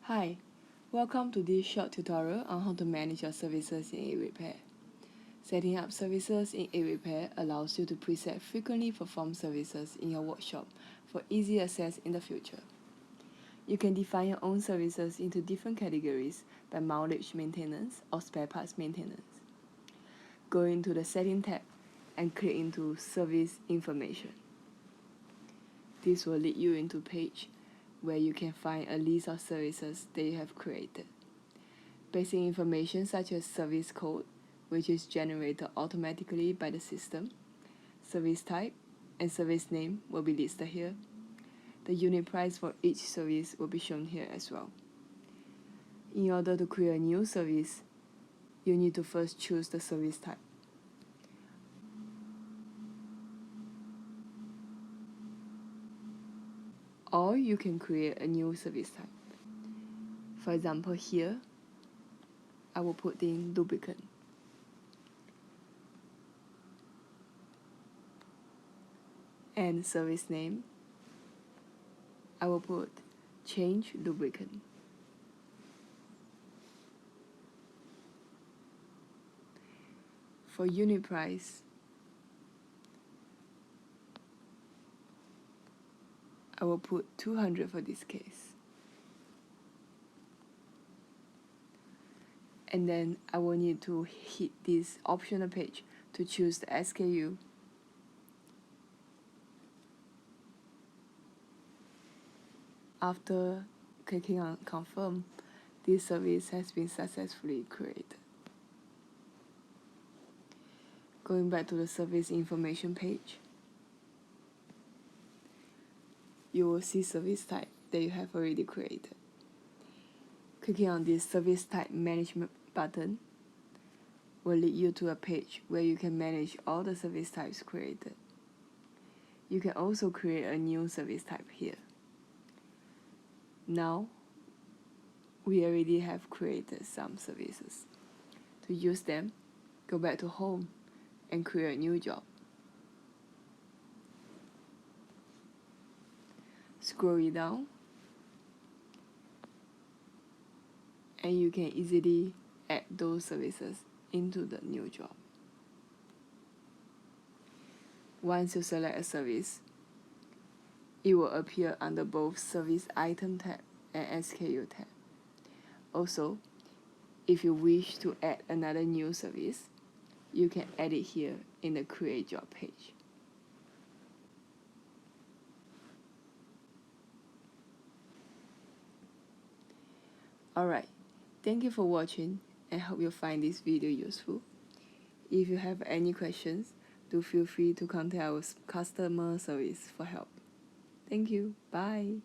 Hi, welcome to this short tutorial on how to manage your services in A-Repair. Setting up services in A-Repair allows you to preset frequently performed services in your workshop for easy access in the future. You can define your own services into different categories by mileage maintenance or spare parts maintenance. Go into the Setting tab and click into Service Information. This will lead you into a page where you can find a list of services that you have created. Basic information such as service code, which is generated automatically by the system, service type, and service name will be listed here. The unit price for each service will be shown here as well. In order to create a new service, you need to first choose the service type. Or you can create a new service type. For example, here, I will put in lubricant. And service name, I will put change lubricant. For unit price, I will put 200 for this case. And then I will need to hit this optional page to choose the SKU. After clicking on confirm, this service has been successfully created. Going back to the service information page, you will see service type that you have already created. Clicking on this service type management button will lead you to a page where you can manage all the service types created. You can also create a new service type here. Now, we already have created some services. To use them, go back to Home and create a new job. Scroll it down, and you can easily add those services into the new job. Once you select a service, it will appear under both Service Item tab and SKU tab. Also, if you wish to add another new service, you can add it here in the Create Job page. Alright, thank you for watching and hope you find this video useful. If you have any questions, do feel free to contact our customer service for help. Thank you. Bye.